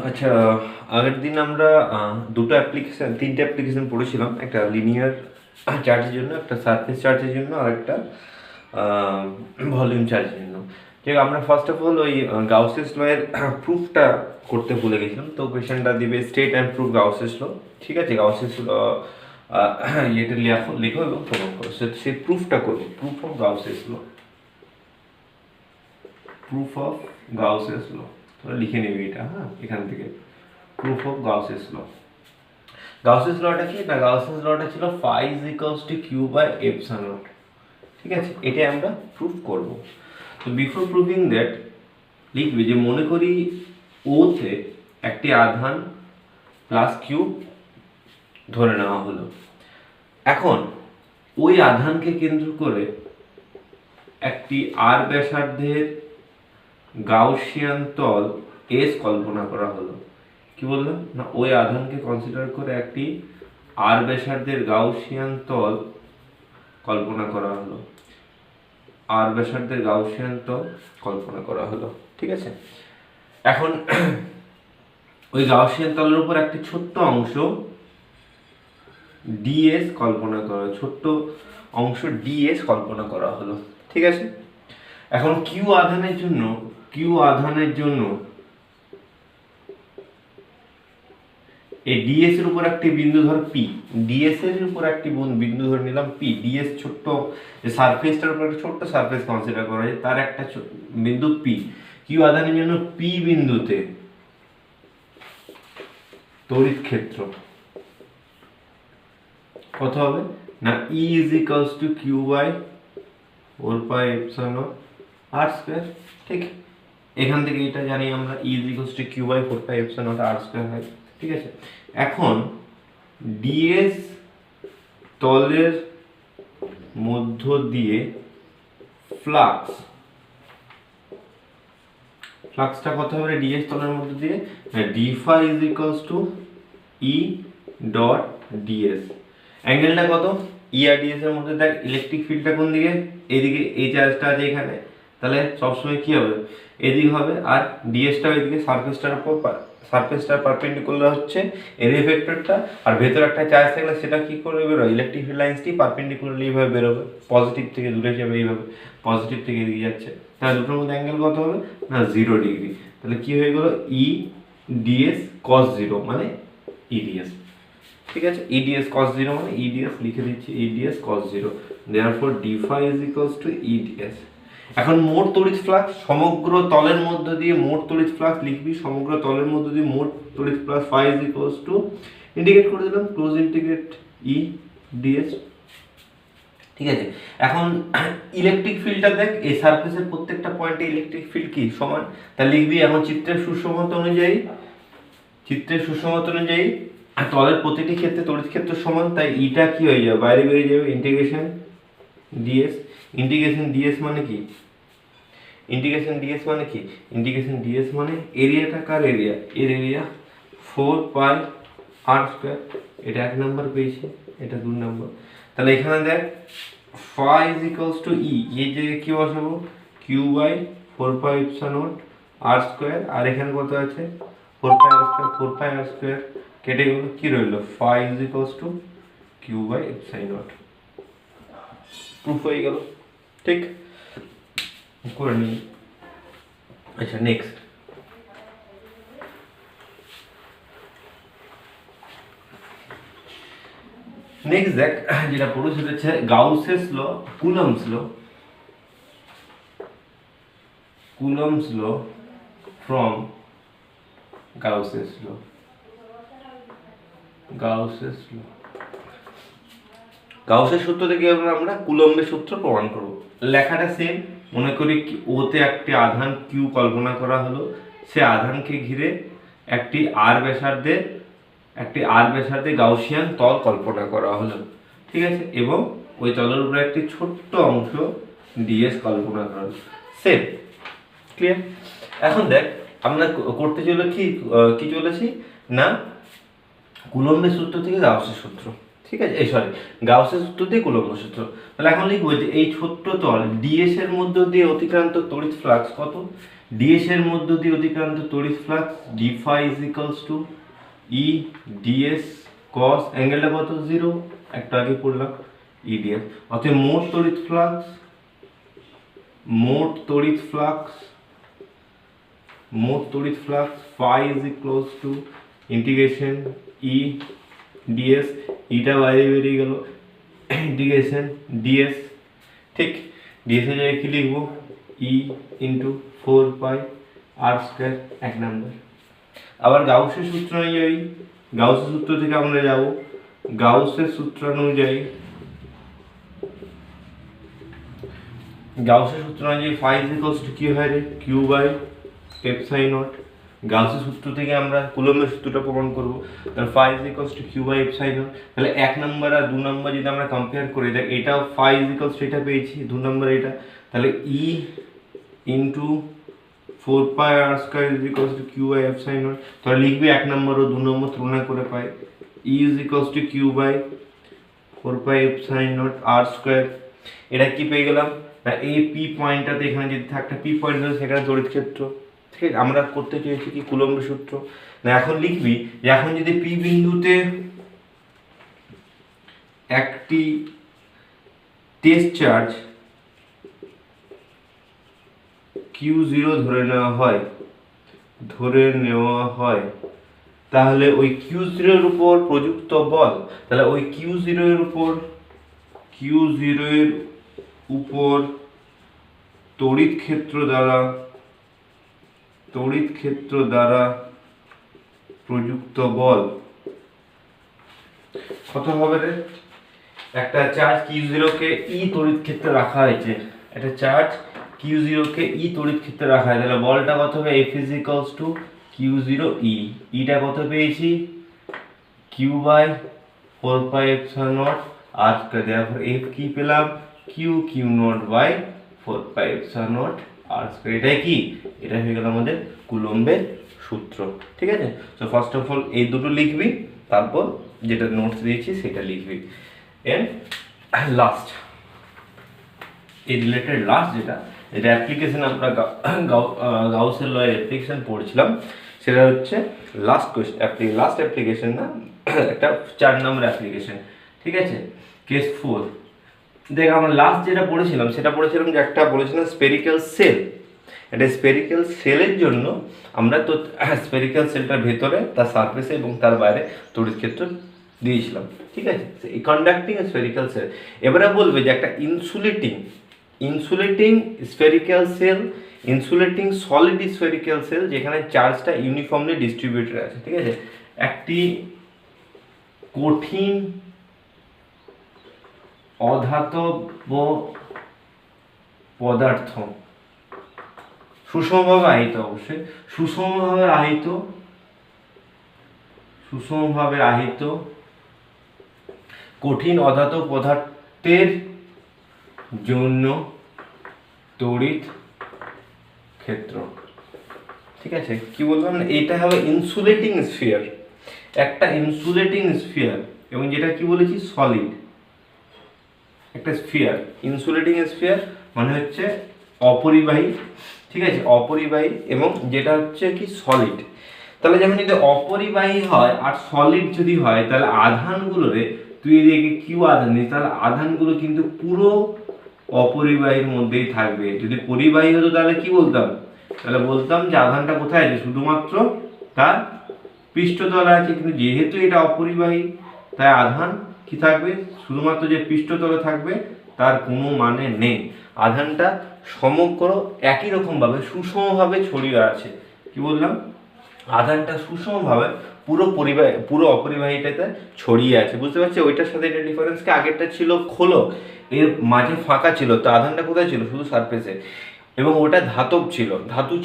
আচ্ছা, আগের দিন আমরা তিনটে অ্যাপ্লিকেশন পড়েছিলাম। একটা লিনিয়ার চার্জের জন্য, একটা সারফেস চার্জের জন্য, আর একটা ভলিউম চার্জের জন্য। ঠিক, আমরা ফার্স্ট অফ অল ওই গাউসেস ল এর প্রুফটা করতে ভুলে গেছিলাম। তো কোয়েশ্চেনটা দিবে স্টেট অ্যান্ড প্রুফ গাউসেস ল। ঠিক আছে, গাউসেস ল ইয়েটা লেখো এবং প্রমাণ করো। সেই প্রুফটা করবো, proof of Gauss's law. Proof of Gauss's law তোরা লিখে নিবি এটা, হ্যাঁ, এখান থেকে। Proof of Gauss's law. Gauss's লটা কি না, গাউসেস লটা ছিল phi is equals to q by epsilon naught। ঠিক আছে, এটাই আমরা প্রুফ করব। তো বিফোর প্রুভিং দ্যাট লিখবি যে মনে করি ও তে একটি আধান প্লাস কিউ ধরে নেওয়া হলো। এখন ওই আধানকে কেন্দ্র করে একটি আর ব্যাসার্ধের গাউসিয়ান তল এস কল্পনা করা হলো। কি বললাম না, ওই আধানকে কনসিডার করে একটি আর ব্যাসার্ধের গাউসিয়ান তল কল্পনা করা হলো। আর ব্যাসার্ধের গাউসিয়ান তল কল্পনা করা হলো। ঠিক আছে, এখন ওই গাউসিয়ান তলের উপর একটি ছোট্ট অংশ ডিএস কল্পনা করা, ছোট্ট অংশ ডিএস কল্পনা করা হলো। ঠিক আছে, এখন কিউ আধানের জন্য এই ডিএস এর উপর একটি বিন্দু ধর পি, ডিএস এর উপর একটি বিন্দু ধরে নিলাম পি। ডিএস ছোট্ট যে সারফেসটার উপর একটা ছোট্ট সারফেস কনসিডার করা যায়, তার একটা বিন্দু পি। কিউ আধানের জন্য পি বিন্দুতে তড়িৎ ক্ষেত্র কত হবে না, E is equals to Q by 4 pi epsilon r square। ঠিক, এখান থেকে এটা জানি আমরা, E is equals to Q by 4 pi epsilon r square হয়। ঠিক আছে, এখন ডিএস তলের মধ্য দিয়ে ফ্লাক্সটা কত হবে ডিএস তলের মধ্য দিয়ে, D phi is equals to E dot DS. অ্যাঙ্গেলটা কত, ই আর ডিএস এর মধ্যে দেখ ইলেকট্রিক ফিল্ডটা কোন দিকে, এইদিকে, এই চার্জটা আছে এখানে, তাহলে সবসময় কি হবে এদিকে হবে। আর ডিএসটা ওইদিকে, সারফেসটার পারপেন্ডিকুলার হচ্ছে এরিয়া ভেক্টরটা, আর ভেতরে একটা চার্জ থাকলে সেটা কি করে বেরোবে, ইলেকট্রিক ফিল্ড লাইন্সটি পারপেন্ডিকুলারলি এইভাবে বেরোবে, পজিটিভ থেকে দূরে যাবে এইভাবে, পজিটিভ থেকে এদিকে যাচ্ছে। তাহলে দুটোর মধ্যে অ্যাঙ্গেল কত হবে না 0 ডিগ্রি। তাহলে কি হয়ে গেল, ই ডিএস কস 0 মানে ইডিএস। ঠিক আছে, ইডিএস কস 0 মানে ইডিএস লিখে দিচ্ছি, EDS cos 0। Therefore D phi is equals to EDS. এখন মোট তড়িৎ ফ্লাক্স সমগ্র তলের মধ্য দিয়ে, মোট তড়িৎ ফ্লাক্স লিখবি সমগ্র তলের মধ্য দিয়ে মোট তড়িৎ flux phi is equals to, integrate করে দিলাম, ক্লোজ ইন্টিগ্রেট ই ডিএস। ঠিক আছে, এখন ইলেকট্রিক ফিল্ডটা দেখ, এই সারফেসের প্রত্যেকটা পয়েন্টে ইলেকট্রিক ফিল্ড কি সমান, তা লিখবি এখন চিত্রের সুষমতা অনুযায়ী তলের প্রতিটি ক্ষেত্রে তড়িৎ ক্ষেত্র সমান, তাই ইটা কি হয়ে যাবে, বাইরে বেরিয়ে যাবে, ইন্টিগ্রেশন ডিএস। ইন্টিগ্রেশন ডিএস মানে কি, ইন্টিগ্রেশন ডিএস মানে এরিয়াটা কার এরিয়া, এর এরিয়া 4 পাই আর স্কয়ার। এটা 1 নাম্বার পেয়েছি, এটা 2 নাম্বার। তাহলে এখানে দেখ phi is equals to E, এই জায়গায় কি বসাবো, Q by 4 pi epsilon nought R square. আর এখানে কত আছে 4 পাই আর স্কয়ার কেটে গেল, কি রইল, phi is equals to Q by epsilon naught. Proof হয়ে গেল। ঠিক করে নিই। আচ্ছা, নেক্সট দেখ যেটা পড়ো সেটা হচ্ছে Gauss's law, Coulomb's law from Gauss's ল। গাউসের সূত্র থেকে আমরা কুলম্বের সূত্র প্রমাণ করব। লেখাটা সেম, মনে করি ওতে একটি আধান কিউ কল্পনা করা হলো, সে আধানকে ঘিরে একটি আর ব্যাসার্ধে গাউসিয়ান তল কল্পনা করা হলো। ঠিক আছে, এবং ওই তলের উপরে একটি ছোট্ট অংশ ডিএস কল্পনা করা হলো। Same, clear. এখন দেখ আমরা করতে চলেছি না কুলম্বের সূত্র থেকে গাউসের সূত্র। ঠিক আছে, গাউসের সূত্র দিয়ে কুলম্বের সূত্র। তাহলে এখন লিখবো যে এই ছোট্ট তল ডিএস এর মধ্য দিয়ে অতিক্রান্ত তড়িৎ ফ্লাক্স কত, ডিএস এর মধ্য দিয়ে অতিক্রান্ত তড়িৎ flux D phi is equals to E DS cos অ্যাঙ্গেলটা কত 0, একটু আগে পড়লাম ই ডিএস। অতএব মোট তড়িৎ flux phi is equals to integration E DS, ইটা বাইরে বেরিয়ে গেল, ইন্টিগ্রেশন ডিএস, ঠিক। ডিএস এর জায়গায় কি লিখবো, ই ইন্টু 4 পাই আর স্কয়ার, এক নম্বর। আবার গাউসের সূত্র অনুযায়ী, গাউসের সূত্র থেকে আমরা যাব, গাউসের সূত্র অনুযায়ী ফাই ইজ ইকুয়ালস টু কি হয় রে, কিউ বাই এপসাই নট। গাউসের সূত্র থেকে আমরা কুলম্বের সূত্রটা প্রমাণ করব, তাহলে phi is equals to Q by epsilon nought. তাহলে 1 নম্বর আর 2 নম্বর যদি আমরা কম্পেয়ার করি, দেখ এটা ফাই ইজ ইকুয়ালস টু এটা পেয়েছি, 2 নম্বর এটা, তাহলে E into 4 pi R square is equals to Q by epsilon nought. তাহলে লিখবি 1 নম্বর ও 2 নম্বর তুলনা করে পাই, E is equals to Q by 4 pi epsilon nought R square. এটা কি পেয়ে গেলাম না, এই পি পয়েন্টটাতে এখানে যদি একটা পি পয়েন্ট আছে সেখানে তড়িৎ ক্ষেত্র, ঠিক আছে। আমরা করতে চেয়েছি কি কুলম্বের সূত্র না। এখন লিখবি যে এখন যদি পি বিন্দুতে একটি টেস্ট চার্জ Q0 ধরে নেওয়া হয় তাহলে ওই Q0 এর উপর প্রযুক্ত বল, তাহলে ওই Q0 এর উপর তড়িৎ ক্ষেত্র দ্বারা প্রযুক্ত বল কত হবে রে? একটা চার্জ Q0 কে ই তড়িৎ ক্ষেত্রে রাখা হয়েছে, একটা চার্জ Q0 কে ই তড়িৎ ক্ষেত্রে রাখা হয়, তাহলে বলটা কত হবে, F is equals to Q0 E, ইটা কত পেয়েছি, Q by 4 pi epsilon naught R square, therefore F কি পেলাম, Q naught by 4 pi epsilon naught R square। এটাই কি, এটা হয়ে গেল আমাদের কুলম্বের সূত্র, ঠিক আছে। সো ফার্স্ট অফ অল এই দুটো লিখবি, তারপর যেটা নোটস দিয়েছি সেটা লিখবি। এন্ড লাস্ট, এই রিলেটেড লাস্ট যেটা অ্যাপ্লিকেশন আমরা গাউসের লয়ের অ্যাপ্লিকেশন পড়ছিলাম, সেটা হচ্ছে লাস্ট অ্যাপ্লিকেশন না, একটা 4 নম্বর অ্যাপ্লিকেশন, ঠিক আছে। কেস 4 দেখ, আমরা লাস্ট যেটা পড়েছিলাম সেটা পড়েছিলাম যে একটা বলেছিলাম স্পেরিক্যাল সেল। এটা স্পেরিক্যাল সেলের জন্য আমরা তো স্পেরিক্যাল সেলটার ভেতরে, তার সারফেসে এবং তার বাইরে তড়িৎ ক্ষেত্র দিয়েছিলাম, ঠিক আছে। এই কন্ডাক্টিং স্পেরিক্যাল সেল, এবারে বলবে যে একটা insulating spherical shell, insulating solid spherical shell যেখানে চার্জটা ইউনিফর্মলি ডিস্ট্রিবিউটেড আছে, ঠিক আছে। একটি কঠিন অধাতব পদার্থ সুষমভাবে আহিত, অবশ্যই সুষমভাবে আহিত কঠিন অধাতব পদার্থের জন্য তড়িৎ ক্ষেত্র, ঠিক আছে। কি বললাম না, এটা হবে ইনসুলেটিং স্ফিয়ার, একটা ইনসুলেটিং স্ফিয়ার, এবং যেটা কি বলেছি সলিড একটা স্ফিয়ার। ইনসুলেটিং স্ফিয়ার মানে হচ্ছে অপরিবাহী, ঠিক আছে, অপরিবাহী, এবং যেটা হচ্ছে কি সলিড। তাহলে যেমন যদি অপরিবাহী হয় আর সলিড যদি হয়, তাহলে আধানগুলোরে তুই এদিকে কিউ আধান দিস, তাহলে আধানগুলো কিন্তু পুরো অপরিবাহীর মধ্যেই থাকবে। যদি পরিবাহী হতো তাহলে কি বলতাম, তাহলে বলতাম যে আধানটা কোথায় আছে, শুধুমাত্র তার পৃষ্ঠতলে আছে। কিন্তু যেহেতু এটা অপরিবাহী, তাই আধান কি থাকবে, শুধুমাত্র যে পৃষ্ঠতলে থাকবে, তার কোনো মানে নেই। আধানটা সমগ্র একই রকম ভাবে সুষমভাবে ছড়িয়ে আছে। কি বললাম, আধানটা সুষমভাবে পুরো অপরিবাহীটাতে ছড়িয়ে আছে, বুঝতে পারছি। ওইটার সাথে এটা ডিফারেন্স কি, আগেরটা ছিল খোলো, এর মাঝে ফাঁকা ছিল, তো আধানটা কোথায় ছিল, শুধু সারফেসে, এবং ওটা ধাতু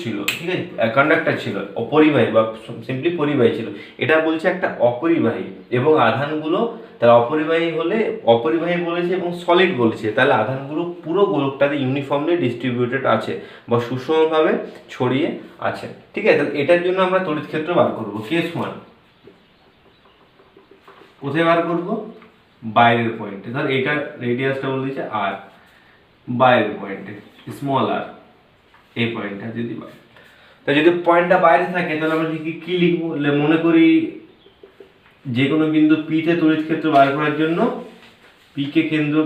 ছিল, ঠিক আছে, কন্ডাক্টর ছিল, অপরিবাহী বা সিম্পলি পরিবাহী ছিল। এটা বলছে একটা অপরিবাহী, এবং আধানগুলো তার অপরিবাহী বলেছে এবং সলিড বলেছে, তাহলে আধানগুলো পুরো গোলকটাতে ইউনিফর্মলি ডিস্ট্রিবিউটেড আছে বা সুষমভাবে ছড়িয়ে আছে, ঠিক আছে। তাহলে এটার জন্য আমরা তড়িৎ ক্ষেত্র বার করব। কেস 1 কোথায় বার করব, বাইরের পয়েন্টে। ধর এটা রেডিয়াসটা বলে দিয়েছে আর, বাইরের পয়েন্টে স্মল আর, এই পয়েন্টটা যদি তা যদি পয়েন্টটা বাইরে থাকে তাহলে আমরা কি লিখবো, মনে করি যে কোনো বিন্দু পি তে তড়িৎ ক্ষেত্র বার করার জন্য পি কে কেন্দ্র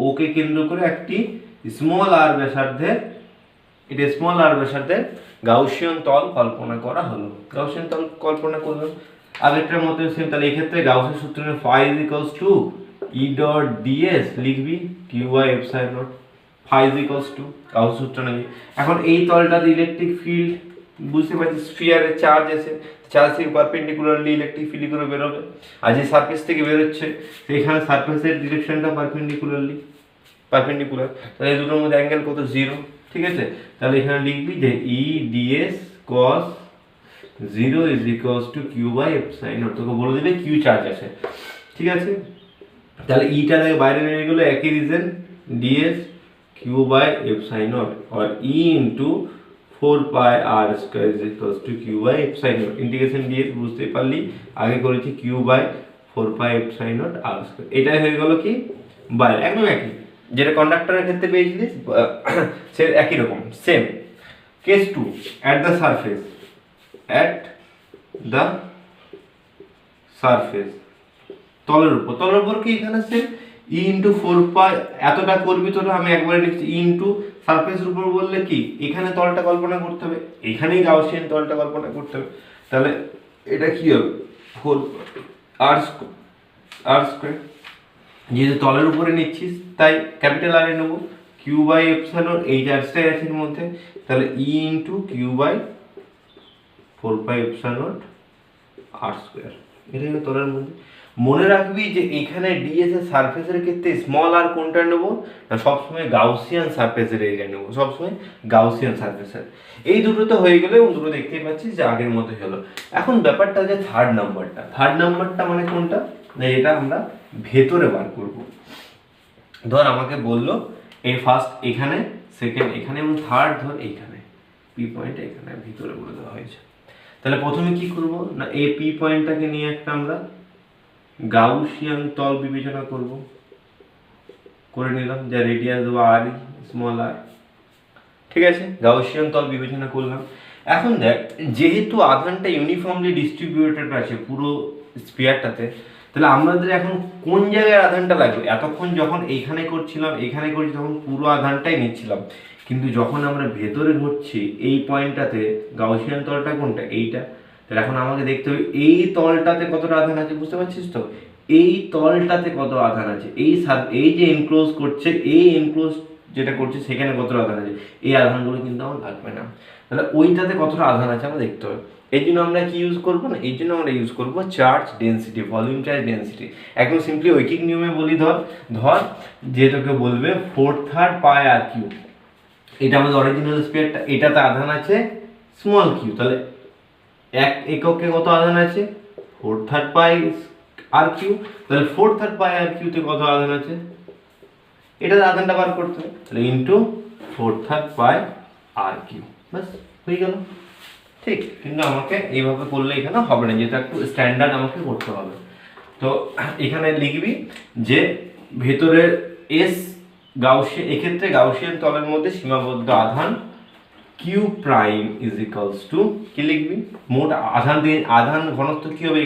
ওকে কেন্দ্র করে একটি স্মল আর ব্যাসার্ধের গাউসিয়ান তল কল্পনা করা হলো। গাউসিয়ান তল কল্পনা করলাম আগেরটার মতো সেম। তাহলে এক্ষেত্রে গাউসের সূত্র phi is equals to E dot ds লিখবি q by epsilon naught। phi is equals to Gauss সূত্র নাকি। এখন এই তলটাতে ইলেকট্রিক ফিল্ড বুঝতে পারছিস, স্ফিয়ারে চার্জ আছে, চার্জের পারপেন্ডিকুলারলি ইলেকট্রিক ফিল্ড করে বেরোবে, আর যে সারফেস থেকে বেরোচ্ছে সেইখানে সারফেসের ডিরেকশনটা পারপেন্ডিকুলার, তাহলে এই দুটোর মধ্যে অ্যাঙ্গেল কত, 0। ঠিক আছে, তাহলে এখানে লিখবি যে E ds cos 0 is equals to q by epsilon naught। তোকে বলে দিবে q চার্জ আছে। ঠিক আছে, তাহলে ইটা থেকে বাইরে নিয়ে গেলে একই reason, ds q by epsilon naught or E into 4 pi r square is equals to q by epsilon naught। Integration ds বুঝতে পারলি, আগে করেছি q by 4 pi epsilon naught r square। এটাই হয়ে গেল কি বাইরে, একদম একই যেটা কন্ডাক্টরের ক্ষেত্রে পেয়েছিলিস সে একই রকম same. Case 2 at the surface তলের উপর কি এখানে সেম E into 4 pi এতটা করবি তোরা, আমি একবারে লিখছি E into সারফেসের উপর বললে কি এখানে তলটা কল্পনা করতে হবে, এখানেই গাউসিয়ান তলটা কল্পনা করতে হবে। তাহলে এটা কি হবে 4 r স্কয়ার, যেহেতু তলের উপরে নিচ্ছিস তাই ক্যাপিটাল আর এ নেবো, q বাই এপসাইলন এই চার্জটাই আছে এর মধ্যে, তাহলে E into q by 4 pi epsilon r square. এটা হলো তলের মধ্যে। মনে রাখবি যে এখানে ds এর সারফেসের ক্ষেত্রে স্মল আর কোনটা নেব না, সবসময় গাউসিয়ান সারফেসের এরিয়া নেব, সবসময় গাউসিয়ান সারফেসের। এই দুটো তো হয়ে গেলে, এবং দুটো দেখতেই পাচ্ছিস যে আগের মতো হলো। এখন ব্যাপারটা যে থার্ড নাম্বারটা মানে কোনটা না, এটা আমরা ভেতরে বার করব। ধর আমাকে বললো এই ফার্স্ট এখানে, সেকেন্ড এখানে এবং থার্ড ধর এইখানে, পি পয়েন্ট এখানে ভিতরে বলে দেওয়া হয়েছে। তাহলে প্রথমে কি করব না, এই পি পয়েন্টটাকে নিয়ে একটা আমরা গাউসিয়ান তল বিবেচনা করে নিলাম, যা রেডিয়াস দেবো আর স্মল আর। ঠিক আছে, গাউসিয়ান তল বিবেচনা করলাম। এখন দেখ, যেহেতু আধানটা ইউনিফর্মলি ডিস্ট্রিবিউটেড আছে পুরো স্ফিয়ারটাতে, তাহলে আমাদের এখন কোন জায়গায় আধানটা লাগবে? এতক্ষণ যখন এখানে করছি তখন পুরো আধানটাই নিচ্ছিলাম, কিন্তু যখন আমরা ভেতরে ঘুরছি এই পয়েন্টটাতে গাউসিয়ান তলটা কোনটা, এইটা। তাহলে এখন আমাকে দেখতে হবে এই তলটাতে কতটা আধান আছে, বুঝতে পারছিস তো? এই তলটাতে কত আধান আছে, এই যে এনক্লোজ করছে, এই এনক্লোজ যেটা করছে সেখানে কতটা আধান আছে, এই আধানগুলো কিন্তু আমার লাগবে না। তাহলে ওইটাতে কতটা আধান আছে আমরা দেখতে হবে। এই জন্য আমরা কি ইউজ করবো না, এই জন্য আমরা ইউজ করবো charge density, volume charge density. একদম সিম্পলি ঐকিক নিয়মে বলি, ধর যে তোকে বলবে 4/3 পাই আর কিউ, এটা আমাদের অরিজিনাল স্পিয়ারটা, এটাতে আধান আছে স্মল কিউ, তাহলে এক এককে কত আধান আছে 4/3 পাই আর কিউ, তাহলে 4/3 পাই আর কিউতে কত আধান আছে, এটাতে আধানটা বার করতে হবে, তাহলে ইন্টু 4/3 পাই আর কিউ, বাস হয়ে গেল। ঠিক, কিন্তু আমাকে এইভাবে করলে এখানে হবে না, যেটা একটু স্ট্যান্ডার্ড আমাকে করতে হবে। তো এখানে লিখবি যে ভেতরের এস গাউসিয়ান, এক্ষেত্রে গাউসিয়ান তলের মধ্যে সীমাবদ্ধ আধান q prime is equals to, কি লিখবি মোট আধান ঘনত্ব কি হবে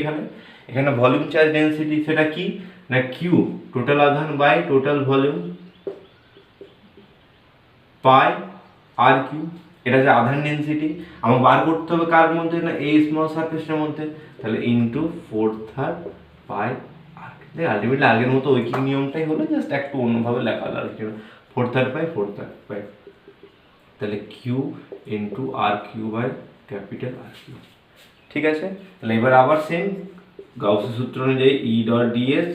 এখানে ভলিউম চার্জ ডেনসিটি, সেটা কি না কিউ টোটাল আধান বাই টোটাল ভলিউম পাই আর কিউ। এটা যে আধান ডেনসিটি আমার বার করতে হবে কার মধ্যে না, এই স্মল সারফেসটার মধ্যে, তাহলে ইনটু 4/3 পাই আর। আলটিমেটলি আগের মতো ঐকিক নিয়মটাই হলো, জাস্ট একটু অন্যভাবে লেখা হলো আর কি, 4/3 পাই, তাহলে q into r Q by capital R q. ঠিক আছে, তাহলে এবার আবার সেম গাউসের সূত্র অনুযায়ী E dot dS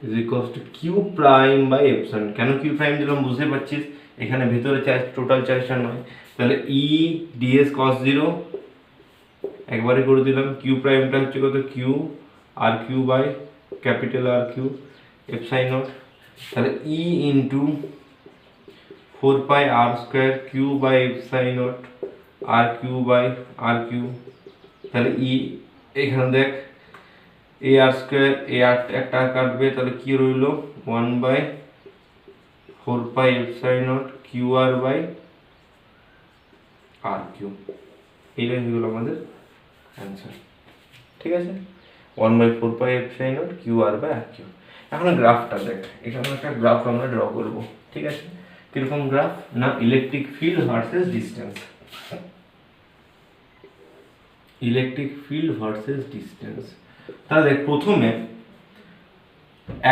is equals to q prime by epsilon. কেন কিউ প্রাইম দিলাম বুঝতে পারছিস, এখানে ভেতরে চার্জ টোটাল চার্জটা নয়, তাহলে ই ডিএস কস 0 একবারে করে দিলাম, কিউ প্রাইমটা হচ্ছে কত Q R Q by capital R Q epsilon, তাহলে E into 4 pi R square Q by epsilon R Q by R Q. তাহলে ই এখানে দেখ এ আর স্কয়ার, এ আর একটা কাটবে, তাহলে কি রইল 1/4 pi epsilon Q R by R Q, এইটাই হয়ে গেলো আমাদের অ্যান্সার। ঠিক আছে, 1/4πε0 Q R by R Q. এখন গ্রাফটা দেখ, এখানে একটা গ্রাফ আমরা ড্র করব। ঠিক আছে, কিরকম গ্রাফ না, electric field versus distance. Electric field versus distance. তাহলে দেখ প্রথমে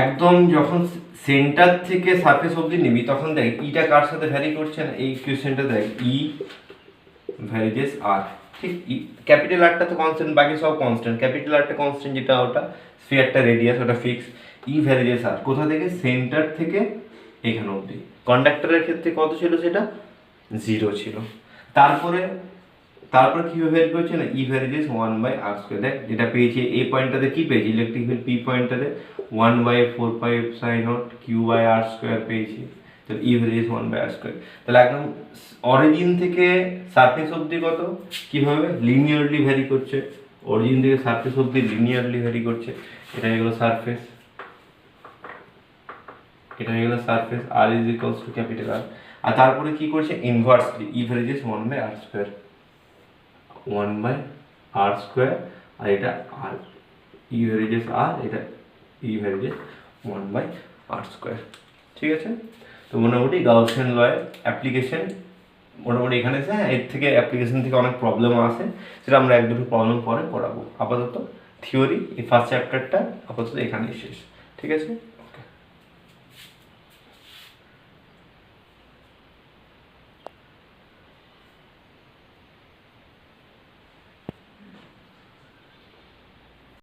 একদম যখন সেন্টার থেকে সারফেস অবধি নিবি তখন দেখ ইটা কার সাথে ভ্যারি করছে না, এই কোশ্চেনটা দেখ ই ভ্যারিজেস আর। ঠিক, ক্যাপিটাল আরটা তো কনস্ট্যান্ট, বাকি সব কনস্ট্যান্ট। ক্যাপিটাল আরটা কনস্ট্যান্ট যেটা ওটা স্ফিয়ারটা রেডিয়াস ওটা ফিক্স। ই ভ্যারিজেস আর কোথা থেকে, সেন্টার থেকে এখানে অবধি। কন্ডাক্টরের ক্ষেত্রে কত ছিল, সেটা 0 ছিল। তারপরে কীভাবে ভ্যারি করছে না, ই ভ্যারিজেস 1/r²। দেখ যেটা পেয়েছি এই পয়েন্টটাতে কি পেয়েছি, ইলেকট্রিক ফিল্ড পি পয়েন্টটাতে 1/4πε0 q/r² পেয়েছি। তাহলে ই ভ্যারিজেস 1/r²। তাহলে একদম অরিজিন থেকে সারফেস অবধি কত, কীভাবে লিনিয়ারলি ভ্যারি করছে, অরিজিন থেকে সারফেস অবধি লিনিয়ারলি ভ্যারি করছে। এটা হয়ে গেলো সারফেস, এটা হয়ে গেলো surface, R is equals to capital R. আর তারপরে কি করছে, ইনভার্সলি ই ভ্যারিজেস 1/r², 1/r², আর এটা আর ই ভ্যারিজেস আর, এটা ই ভ্যারিজেস 1/r²। ঠিক আছে, তো মোটামুটি গাউসিয়ান লয়ের অ্যাপ্লিকেশন মোটামুটি এখানে এসে, হ্যাঁ এর থেকে অ্যাপ্লিকেশন থেকে অনেক প্রবলেম আসে, সেটা আমরা এক দুটো প্রবলেম পরে করাবো। আপাতত থিওরি এই ফার্স্ট চ্যাপ্টারটা আপাতত এখানেই শেষ। ঠিক আছে।